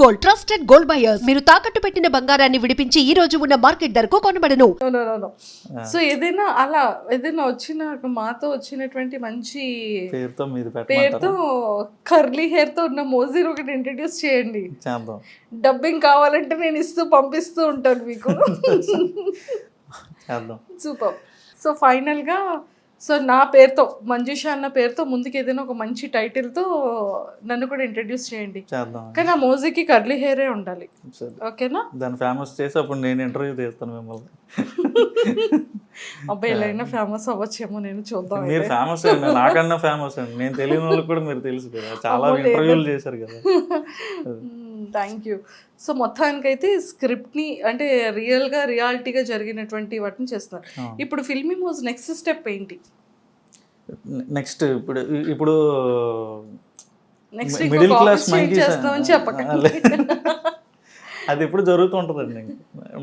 Gold, trusted gold buyers. మీరు తాకట్టు పెట్టిన బంగారాన్ని విడిపించి ఈ రోజు ఉన్న మార్కెట్ ధరకు కొనబడను. సో ఏదైనా అలా ఏదైనా మాతో వచ్చినటువంటి మంచి పేరుతో మీరు పేరుతో కర్లీ హెయిర్ తో ఉన్న మోజీని ఒకటి ఇంట్రడ్యూస్ చేయండి. చేద్దాం. డబ్బింగ్ కావాలంటే నేను పంపిస్తూ ఉంటాను మీకు. చేద్దాం. సూపర్. సో ఫైనల్ గా సో నా పేరుతో మంజుష అన్న పేరుతో ముందుకు ఏదైనా ఒక మంచి టైటిల్ తో నన్ను కూడా ఇంట్రడ్యూస్ చేయండి. చేద్దాం. కానీ ఆ మోజీకి కర్లీ హెయిరే ఉండాలి. ఓకేనా? దాన్ని ఫేమస్ చేసి అప్పుడు నేను ఇంటర్వ్యూ చేస్తాను మిమ్మల్ని. అబ్బాయి ఎలా అయినా ఫేమస్ అవ్వచ్చేమో, నేను చూద్దాం. మీరు ఫేమస్ అండి, నాకన్నా ఫేమస్ అండి. నేను తెలియని వాళ్ళకి కూడా మీరు తెలుసు కదా, చాలా ఇంటర్వ్యూలు చేశారు కదా. Thank you. సో మొత్తానికైతే స్క్రిప్ట్ని అంటే రియల్గా రియాలిటీగా జరిగినటువంటి వాటిని చేస్తున్నారు. ఇప్పుడు ఫిల్మీ మోజ్ నెక్స్ట్ స్టెప్ ఏంటి? నెక్స్ట్ ఇప్పుడు నెక్స్ట్ మిడిల్ క్లాస్ మంకీ చేస్తామని చెప్పకండి. అది ఎప్పుడు జరుగుతూ ఉంటుందండి.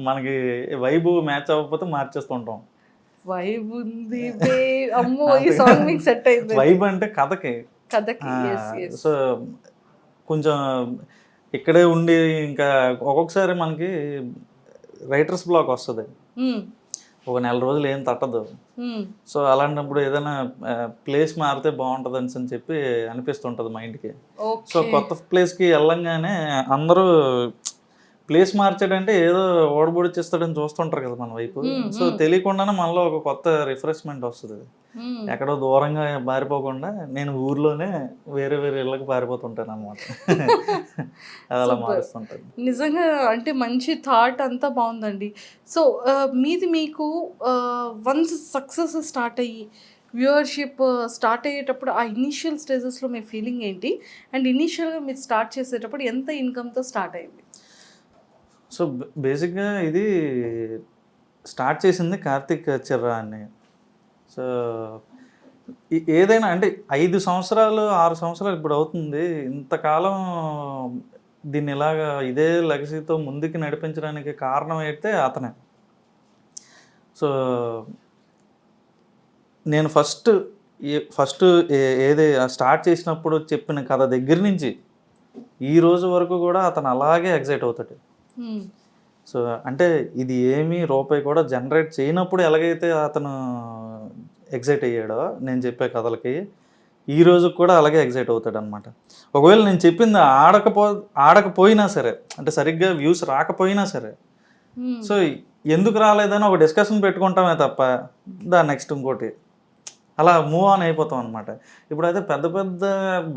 మనకి వైబ్ మ్యాచ్ అవ్వకపోతే మార్చేస్తూ ఉంటాం. వైబ్ ఉంది అమ్మో, ఈ సాంగ్ మీకు సెట్ అయింది. వైబ్ అంటే కథకి. సో కొంచెం ఇక్కడే ఉండి ఇంకా ఒక్కొక్కసారి మనకి రైటర్స్ బ్లాక్ వస్తుంది, ఒక నెల రోజులు ఏం తట్టదు. సో అలాంటప్పుడు ఏదైనా ప్లేస్ మారితే బాగుంటుంది అని చెప్పి అనిపిస్తుంటుంది మైండ్కి. సో కొత్త ప్లేస్కి వెళ్ళంగానే అందరూ ప్లేస్ మార్చాడంటే ఏదో ఓడబొడిచేస్తాడని చూస్తుంటారు కదా మన వైపు. సో తెలియకుండానే మనలో ఒక కొత్త రిఫ్రెష్మెంట్ వస్తుంది. ఎక్కడో దూరంగా పారిపోకుండా నేను ఊర్లోనే వేరే వేరే ఇళ్ళకి పారిపోతుంటాను అనమాట. అది అలా మారుస్తుంటాను. నిజంగా అంటే మంచి థాట్ అంతా బాగుందండి. సో మీది మీకు వన్స్ సక్సెస్ స్టార్ట్ అయ్యి వ్యూవర్షిప్ స్టార్ట్ అయ్యేటప్పుడు ఆ ఇనీషియల్ స్టేజెస్లో మీ ఫీలింగ్ ఏంటి? అండ్ ఇనీషియల్గా మీరు స్టార్ట్ చేసేటప్పుడు ఎంత ఇన్కమ్తో స్టార్ట్ అయింది? సో బేసిక్గా ఇది స్టార్ట్ చేసింది కార్తిక్ చిర్రా అని. సో ఏదైనా అంటే 5 సంవత్సరాలు 6 సంవత్సరాలు ఇప్పుడు అవుతుంది. ఇంతకాలం దీన్ని ఇలాగా ఇదే లెగసీతో ముందుకు నడిపించడానికి కారణం అయితే అతనే. సో నేను ఫస్ట్ ఏది స్టార్ట్ చేసినప్పుడు చెప్పిన కథ దగ్గర నుంచి ఈ రోజు వరకు కూడా అతను అలాగే ఎగ్జైట్ అవుతాడు. సో అంటే ఇది ఏమీ రూపాయి కూడా జనరేట్ చేయనప్పుడు ఎలాగైతే అతను ఎగ్జైట్ అయ్యాడో నేను చెప్పే కథలకి, ఈ రోజు కూడా అలాగే ఎగ్జైట్ అవుతాడు అనమాట. ఒకవేళ నేను చెప్పింది ఆడకపోయినా సరే, అంటే సరిగ్గా వ్యూస్ రాకపోయినా సరే, సో ఎందుకు రాలేదని ఒక డిస్కషన్ పెట్టుకుంటామే తప్ప దాని నెక్స్ట్ ఇంకోటి అలా మూవ్ ఆన్ అయిపోతాం అనమాట. ఇప్పుడైతే పెద్ద పెద్ద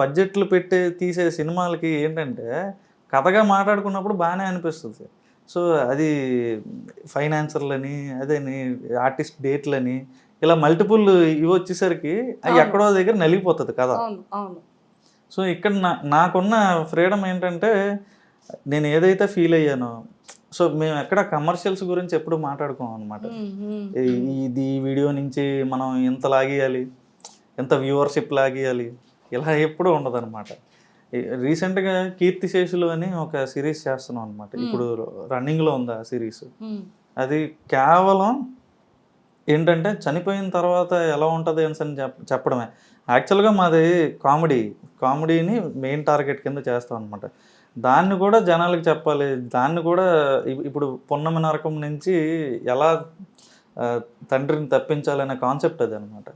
బడ్జెట్లు పెట్టి తీసే సినిమాలకి ఏంటంటే కథగా మాట్లాడుకున్నప్పుడు బాగానే అనిపిస్తుంది. సో అది ఫైనాన్సర్లని అదేని ఆర్టిస్ట్ డేట్లని ఇలా మల్టిపుల్ ఇవి వచ్చేసరికి అది ఎక్కడో దగ్గర నలిగిపోతుంది కదా. సో ఇక్కడ నాకున్న ఫ్రీడమ్ ఏంటంటే నేను ఏదైతే ఫీల్ అయ్యానో, సో మేము ఎక్కడ కమర్షియల్స్ గురించి ఎప్పుడు మాట్లాడుకోం అనమాట. ఇది వీడియో నుంచి మనం ఎంత లాగేయాలి, ఎంత వ్యూవర్షిప్ లాగేయాలి, ఇలా ఎప్పుడూ ఉండదు అనమాట. రీసెంట్గా కీర్తిశేషులు అని ఒక సిరీస్ చేస్తున్నాం అనమాట. ఇప్పుడు రన్నింగ్లో ఉంది ఆ సిరీస్. అది కేవలం ఏంటంటే చనిపోయిన తర్వాత ఎలా ఉంటుంది అని చెప్పడమే. యాక్చువల్గా మాది కామెడీని మెయిన్ టార్గెట్ కింద చేస్తాం అనమాట. దాన్ని కూడా జనాలకు చెప్పాలి. దాన్ని కూడా ఇప్పుడు పున్నమి నరకం నుంచి ఎలా తండ్రిని తప్పించాలనే కాన్సెప్ట్ అది అనమాట.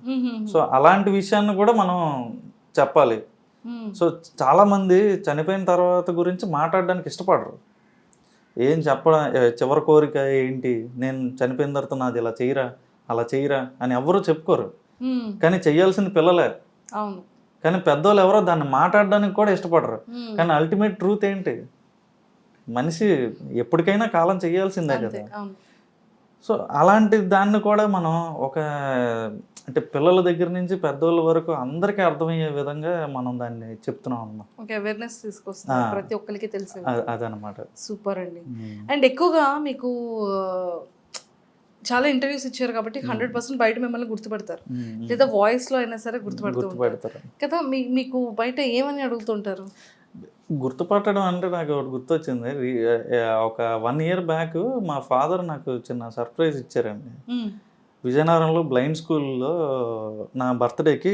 సో అలాంటి విషయాన్ని కూడా మనం చెప్పాలి. సో చాలామంది చనిపోయిన తర్వాత గురించి మాట్లాడడానికి ఇష్టపడరు. ఏం చెప్పడం, చివరి కోరిక ఏంటి, నేను చనిపోయిన తర్వాత నాది ఇలా చేయరా అలా చేయరా అని ఎవరు చెప్పుకోరు. కానీ చెయ్యాల్సింది పిల్లలే. కానీ పెద్దోళ్ళు ఎవరో దాన్ని మాట్లాడడానికి కూడా ఇష్టపడరు. కానీ అల్టిమేట్ ట్రూత్ ఏంటి, మనిషి ఎప్పటికైనా కాలం చేయాల్సిందే కదా. సో అలాంటి దాన్ని కూడా మనం అంటే పిల్లల దగ్గర నుంచి పెద్దోళ్ళ వరకు అందరికీ అర్థమయ్యే విధంగా మనం దాన్ని చెప్తున్నాం అన్నమాట. అవేర్నెస్ తీసుకొస్తాం, ప్రతి ఒక్కరికి తెలిసి అదనమాట. సూపర్ అండి. అండ్ ఎక్కువగా మీకు చాలా ఇంటర్వ్యూస్ ఇచ్చారు కాబట్టి 100% బయట మిమ్మల్ని గుర్తుపడతారు, లేదా వాయిస్లో అయినా సరే గుర్తుపడతారు కదా. మీకు బయట ఏమని అడుగుతుంటారు? గుర్తుపట్టడం అంటే నాకు ఒకటి గుర్తొచ్చింది. ఒక 1 year బ్యాక్ మా ఫాదర్ నాకు చిన్న సర్ప్రైజ్ ఇచ్చారండి. విజయనగరంలో బ్లైండ్ స్కూల్లో నా బర్త్డేకి